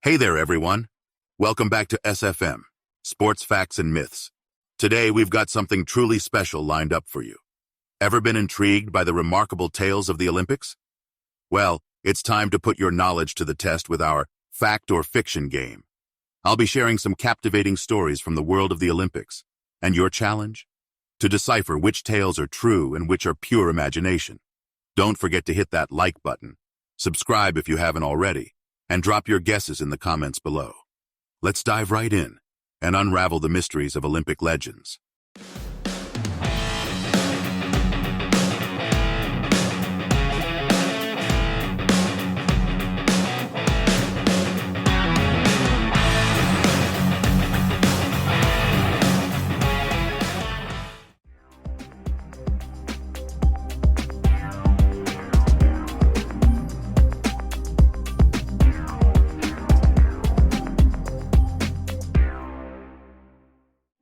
Hey there, everyone. Welcome back to SFM, Sports Facts and Myths. Today, we've got something truly special lined up for you. Ever been intrigued by the remarkable tales of the Olympics? Well, it's time to put your knowledge to the test with our fact or fiction game. I'll be sharing some captivating stories from the world of the Olympics. And your challenge? To decipher which tales are true and which are pure imagination. Don't forget to hit that like button, subscribe if you haven't already, and drop your guesses in the comments below. Let's dive right in and unravel the mysteries of Olympic legends.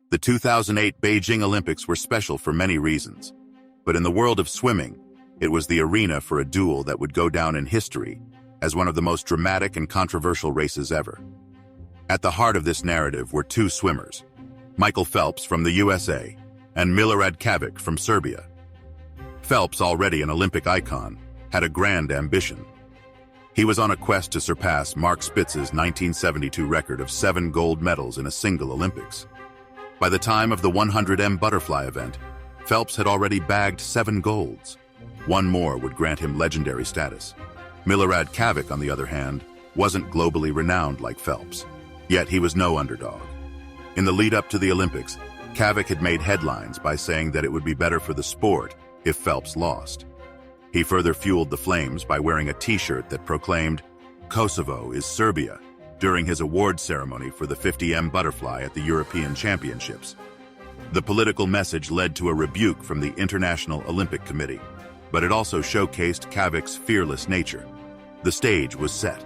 The 2008 Beijing Olympics were special for many reasons, but in the world of swimming, it was the arena for a duel that would go down in history as one of the most dramatic and controversial races ever. At the heart of this narrative were two swimmers, Michael Phelps from the USA and Milorad Čavić from Serbia. Phelps, already an Olympic icon, had a grand ambition. He was on a quest to surpass Mark Spitz's 1972 record of 7 gold medals in a single Olympics. By the time of the 100m butterfly event, Phelps had already bagged 7 golds. One more would grant him legendary status. Milorad Čavić, on the other hand, wasn't globally renowned like Phelps, yet he was no underdog. In the lead-up to the Olympics, Čavić had made headlines by saying that it would be better for the sport if Phelps lost. He further fueled the flames by wearing a t-shirt that proclaimed, "Kosovo is Serbia," during his award ceremony for the 50m butterfly at the European Championships. The political message led to a rebuke from the International Olympic Committee, but it also showcased Čavić's fearless nature. The stage was set.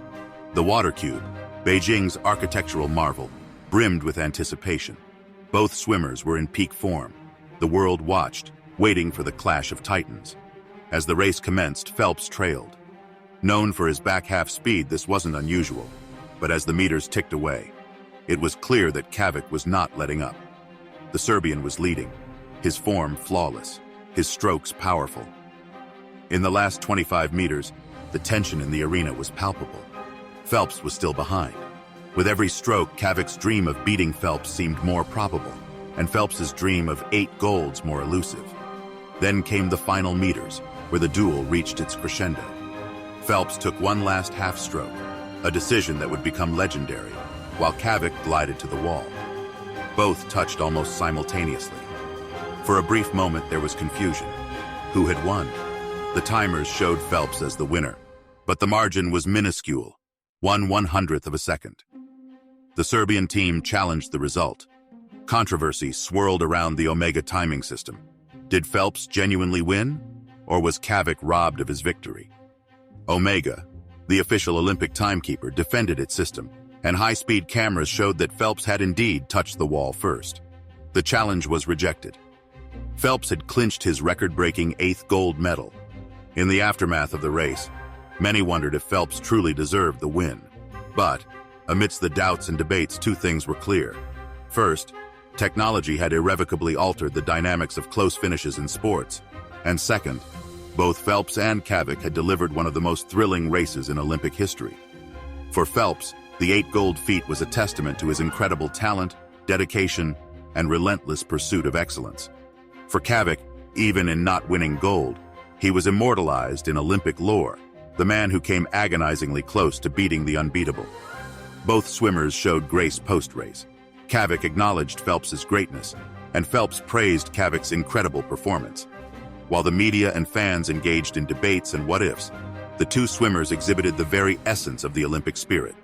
The water cube, Beijing's architectural marvel, brimmed with anticipation. Both swimmers were in peak form. The world watched, waiting for the clash of titans. As the race commenced, Phelps trailed. Known for his back half speed, this wasn't unusual. But as the meters ticked away, it was clear that Čavić was not letting up. The Serbian was leading, his form flawless, his strokes powerful. In the last 25 meters, the tension in the arena was palpable. Phelps was still behind. With every stroke, Čavić's dream of beating Phelps seemed more probable, and Phelps's dream of 8 golds more elusive. Then came the final meters, where the duel reached its crescendo. Phelps took one last half stroke, a decision that would become legendary, while Čavić glided to the wall. Both touched almost simultaneously. For a brief moment, there was confusion. Who had won? The timers showed Phelps as the winner, but the margin was minuscule, 1/100th of a second. The Serbian team challenged the result. Controversy swirled around the Omega timing system. Did Phelps genuinely win, or was Čavić robbed of his victory? Omega, the official Olympic timekeeper, defended its system, and high-speed cameras showed that Phelps had indeed touched the wall first. The challenge was rejected. Phelps had clinched his record-breaking 8th gold medal. In the aftermath of the race, many wondered if Phelps truly deserved the win. But, amidst the doubts and debates, two things were clear. First, technology had irrevocably altered the dynamics of close finishes in sports. And second, both Phelps and Čavić had delivered one of the most thrilling races in Olympic history. For Phelps, the 8 gold feat was a testament to his incredible talent, dedication, and relentless pursuit of excellence. For Čavić, even in not winning gold, he was immortalized in Olympic lore, the man who came agonizingly close to beating the unbeatable. Both swimmers showed grace post-race. Čavić acknowledged Phelps's greatness, and Phelps praised Čavić's incredible performance. While the media and fans engaged in debates and what-ifs, the two swimmers exhibited the very essence of the Olympic spirit: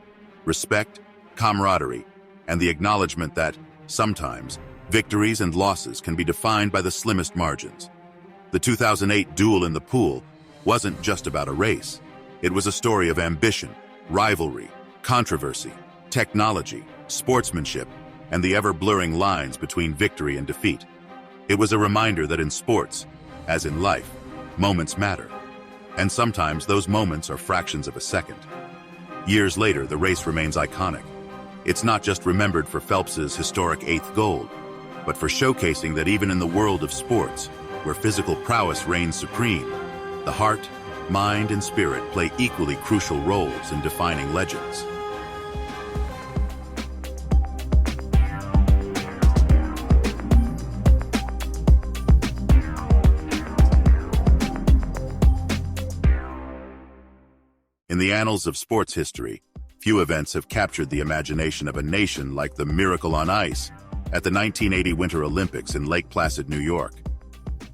respect, camaraderie, and the acknowledgement that, sometimes, victories and losses can be defined by the slimmest margins. The 2008 duel in the pool wasn't just about a race. It was a story of ambition, rivalry, controversy, technology, sportsmanship, and the ever-blurring lines between victory and defeat. It was a reminder that in sports, as in life, moments matter, and sometimes those moments are fractions of a second. Years later, the race remains iconic. It's not just remembered for Phelps's historic 8th gold, but for showcasing that even in the world of sports, where physical prowess reigns supreme, the heart, mind, and spirit play equally crucial roles in defining legends. In the annals of sports history, few events have captured the imagination of a nation like the Miracle on Ice at the 1980 Winter Olympics in Lake Placid, New York.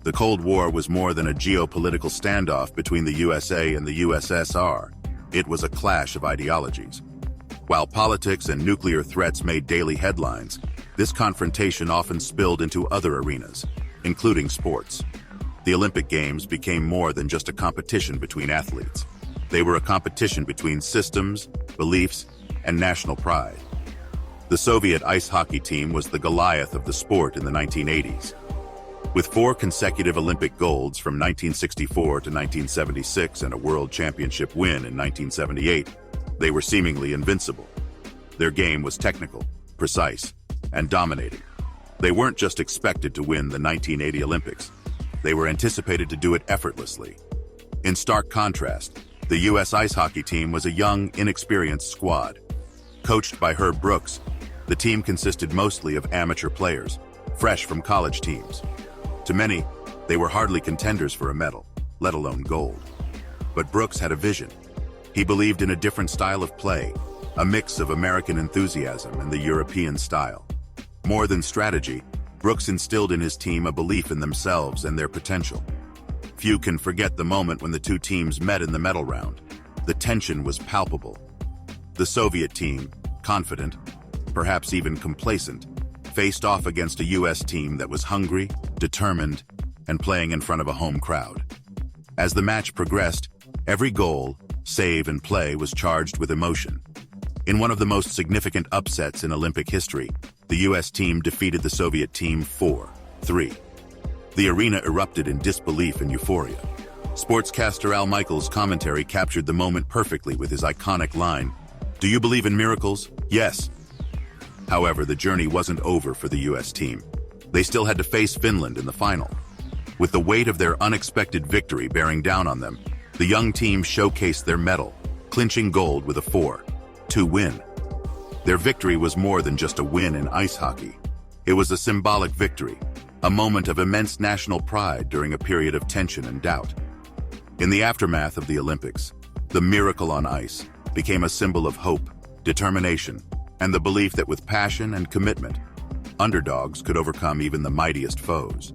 The Cold War was more than a geopolitical standoff between the USA and the USSR. It was a clash of ideologies. While politics and nuclear threats made daily headlines, this confrontation often spilled into other arenas, including sports. The Olympic Games became more than just a competition between athletes. They were a competition between systems, beliefs, and national pride. The Soviet ice hockey team was the Goliath of the sport in the 1980s. With 4 consecutive Olympic golds from 1964 to 1976 and a World Championship win in 1978, they were seemingly invincible. Their game was technical, precise, and dominating. They weren't just expected to win the 1980 Olympics. They were anticipated to do it effortlessly. In stark contrast, the U.S. ice hockey team was a young, inexperienced squad. Coached by Herb Brooks, the team consisted mostly of amateur players, fresh from college teams. To many, they were hardly contenders for a medal, let alone gold. But Brooks had a vision. He believed in a different style of play, a mix of American enthusiasm and the European style. More than strategy, Brooks instilled in his team a belief in themselves and their potential. Few can forget the moment when the two teams met in the medal round. The tension was palpable. The Soviet team, confident, perhaps even complacent, faced off against a U.S. team that was hungry, determined, and playing in front of a home crowd. As the match progressed, every goal, save, and play was charged with emotion. In one of the most significant upsets in Olympic history, the U.S. team defeated the Soviet team 4-3. The arena erupted in disbelief and euphoria. Sportscaster Al Michaels' commentary captured the moment perfectly with his iconic line, "Do you believe in miracles? Yes." However, the journey wasn't over for the U.S. team. They still had to face Finland in the final. With the weight of their unexpected victory bearing down on them, the young team showcased their mettle, clinching gold with a 4-2 win. Their victory was more than just a win in ice hockey. It was a symbolic victory, a moment of immense national pride during a period of tension and doubt. In the aftermath of the Olympics, the Miracle on Ice became a symbol of hope, determination, and the belief that with passion and commitment, underdogs could overcome even the mightiest foes.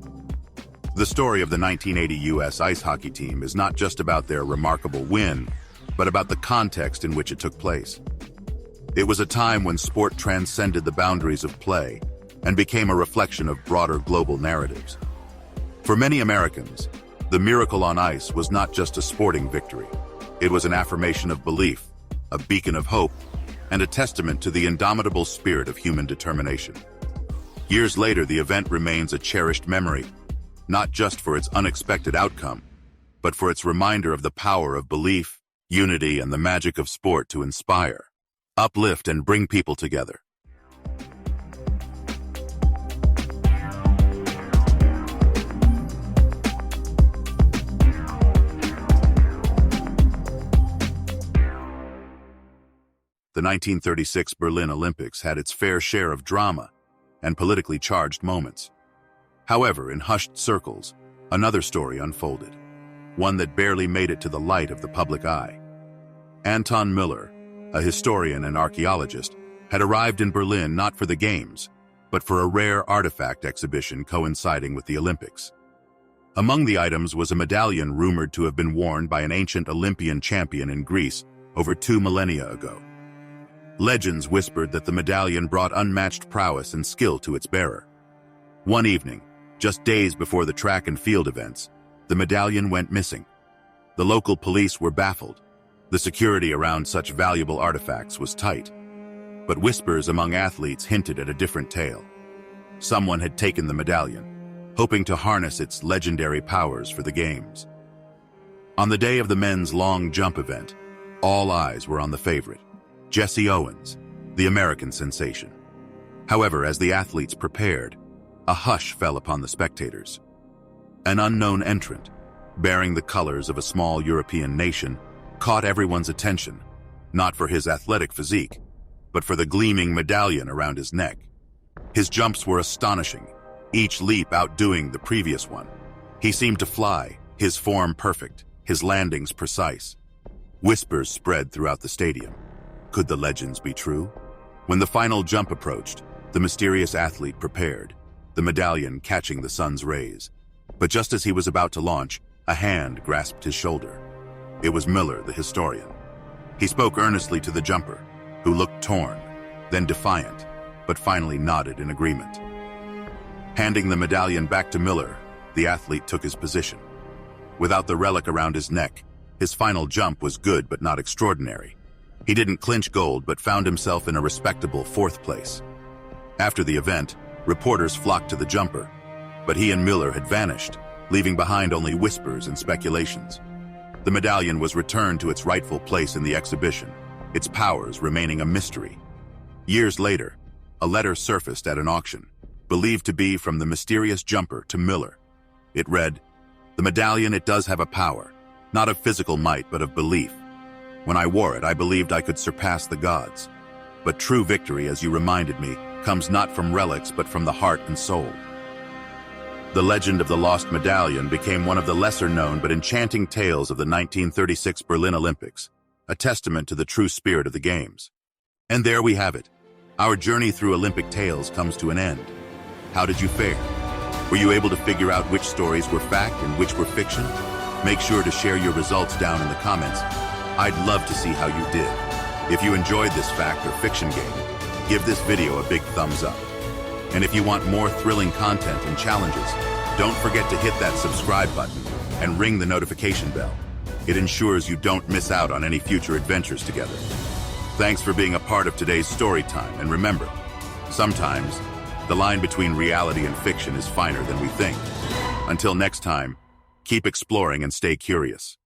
The story of the 1980 U.S. ice hockey team is not just about their remarkable win, but about the context in which it took place. It was a time when sport transcended the boundaries of play and became a reflection of broader global narratives. For many Americans, the Miracle on Ice was not just a sporting victory. It was an affirmation of belief, a beacon of hope, and a testament to the indomitable spirit of human determination. Years later, the event remains a cherished memory, not just for its unexpected outcome, but for its reminder of the power of belief, unity, and the magic of sport to inspire, uplift, and bring people together. The 1936 Berlin Olympics had its fair share of drama and politically charged moments. However, in hushed circles, another story unfolded, one that barely made it to the light of the public eye. Anton Müller, a historian and archaeologist, had arrived in Berlin not for the Games, but for a rare artifact exhibition coinciding with the Olympics. Among the items was a medallion rumored to have been worn by an ancient Olympian champion in Greece over 2 millennia ago. Legends whispered that the medallion brought unmatched prowess and skill to its bearer. One evening, just days before the track and field events, the medallion went missing. The local police were baffled. The security around such valuable artifacts was tight. But whispers among athletes hinted at a different tale. Someone had taken the medallion, hoping to harness its legendary powers for the Games. On the day of the men's long jump event, all eyes were on the favorite, Jesse Owens, the American sensation. However, as the athletes prepared, a hush fell upon the spectators. An unknown entrant, bearing the colors of a small European nation, caught everyone's attention, not for his athletic physique, but for the gleaming medallion around his neck. His jumps were astonishing, each leap outdoing the previous one. He seemed to fly, his form perfect, his landings precise. Whispers spread throughout the stadium. Could the legends be true? When the final jump approached, the mysterious athlete prepared, the medallion catching the sun's rays. But just as he was about to launch, a hand grasped his shoulder. It was Miller, the historian. He spoke earnestly to the jumper, who looked torn, then defiant, but finally nodded in agreement. Handing the medallion back to Miller, the athlete took his position. Without the relic around his neck, his final jump was good but not extraordinary. He didn't clinch gold but found himself in a respectable fourth place. After the event, reporters flocked to the jumper, but he and Miller had vanished, leaving behind only whispers and speculations. The medallion was returned to its rightful place in the exhibition, its powers remaining a mystery. Years later, a letter surfaced at an auction, believed to be from the mysterious jumper to Miller. It read, "The medallion, it does have a power, not of physical might but of belief. When I wore it, I believed I could surpass the gods. But true victory, as you reminded me, comes not from relics but from the heart and soul." The legend of the lost medallion became one of the lesser-known but enchanting tales of the 1936 Berlin Olympics, a testament to the true spirit of the Games. And there we have it. Our journey through Olympic tales comes to an end. How did you fare? Were you able to figure out which stories were fact and which were fiction? Make sure to share your results down in the comments. I'd love to see how you did. If you enjoyed this fact or fiction game, give this video a big thumbs up. And if you want more thrilling content and challenges, don't forget to hit that subscribe button and ring the notification bell. It ensures you don't miss out on any future adventures together. Thanks for being a part of today's story time, and remember, sometimes the line between reality and fiction is finer than we think. Until next time, keep exploring and stay curious.